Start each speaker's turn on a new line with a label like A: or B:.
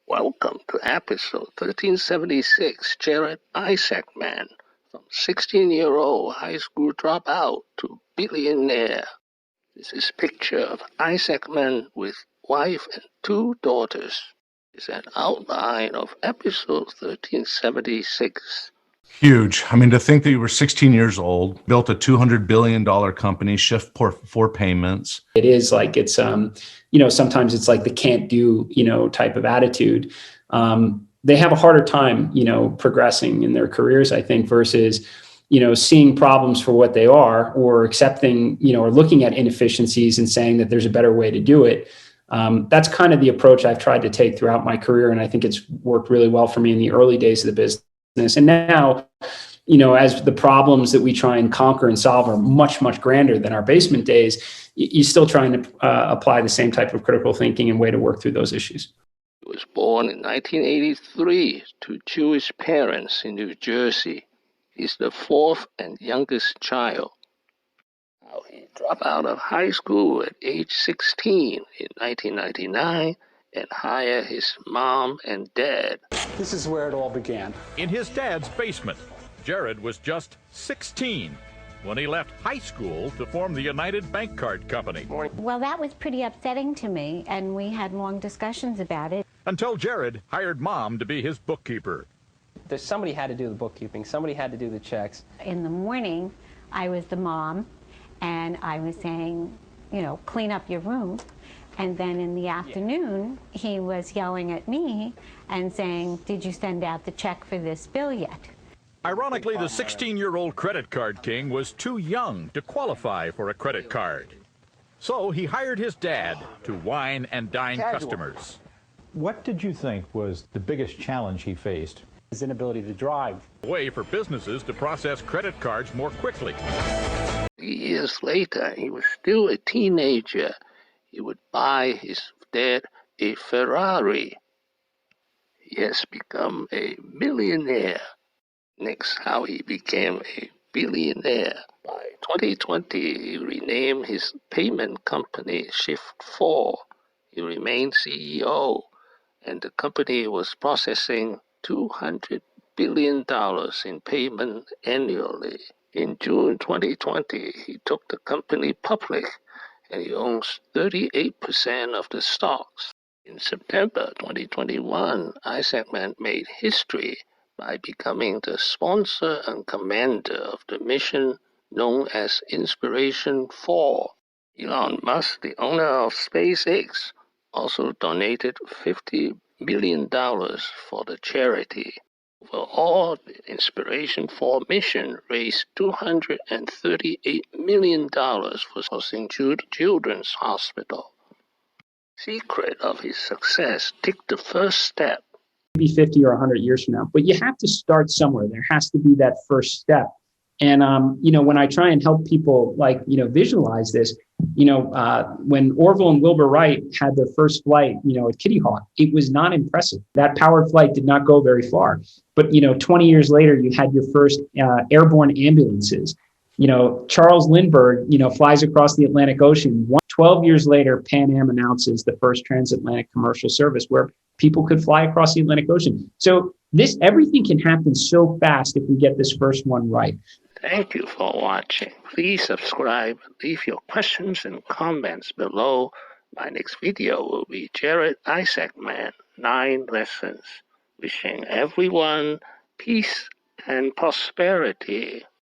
A: Welcome to episode 1376, Jared Isaacman, from 16-year-old high school dropout to billionaire. This is a picture of Isaacman with wife and two daughters. It's an outline of episode 1376.
B: Huge. I mean, to think that you were 16 years old, built a $200 billion company, shift for payments.
C: It is like it's, sometimes it's like the can't do, type of attitude. They have a harder time, progressing in their careers, I think, versus, seeing problems for what they are, or accepting, or looking at inefficiencies and saying that there's a better way to do it. That's kind of the approach I've tried to take throughout my career. And I think it's worked really well for me in the early days of the business. And now, as the problems that we try and conquer and solve are much, much grander than our basement days, you're still trying to apply the same type of critical thinking and way to work through those issues.
A: He was born in 1983 to Jewish parents in New Jersey. He's the fourth and youngest child. Now, he dropped out of high school at age 16 in 1999 and hired his mom and dad.
D: This is where it all began.
E: In his dad's basement, Jared was just 16 when he left high school to form the United Bank Card Company.
F: Well, that was pretty upsetting to me, and we had long discussions about it.
E: Until Jared hired Mom to be his bookkeeper.
G: Somebody had to do the bookkeeping. Somebody had to do the checks.
F: In the morning, I was the mom, and I was saying, clean up your room. And then in the afternoon, he was yelling at me and saying, did you send out the check for this bill yet?
E: Ironically, the 16-year-old credit card king was too young to qualify for a credit card. So he hired his dad to wine and dine customers.
H: What did you think was the biggest challenge he faced?
D: His inability to drive.
E: A way for businesses to process credit cards more quickly.
A: Years later, he was still a teenager. He would buy his dad a Ferrari. He has become a millionaire. Next, how he became a billionaire. By 2020, he renamed his payment company Shift4. He remained CEO, and the company was processing $200 billion in payment annually. In June 2020, he took the company public, and he owns 38% of the stocks. In September 2021, Isaacman made history by becoming the sponsor and commander of the mission known as Inspiration 4. Elon Musk, the owner of SpaceX, also donated $50 million for the charity. Overall, the Inspiration 4 mission raised $238 million for St. Jude Children's Hospital. Secret of his success: take the first step.
C: Maybe 50 or 100 years from now, but you have to start somewhere. There has to be that first step. And, when I try and help people visualize this, when Orville and Wilbur Wright had their first flight, at Kitty Hawk, it was not impressive. That powered flight did not go very far. But, 20 years later, you had your first airborne ambulances. Charles Lindbergh, flies across the Atlantic Ocean. 12 years later, Pan Am announces the first transatlantic commercial service where people could fly across the Atlantic Ocean. So everything can happen so fast if we get this first one right.
A: Thank you for watching. Please subscribe. Leave your questions and comments below. My next video will be Jared Isaacman, 9 lessons. Wishing everyone peace and prosperity.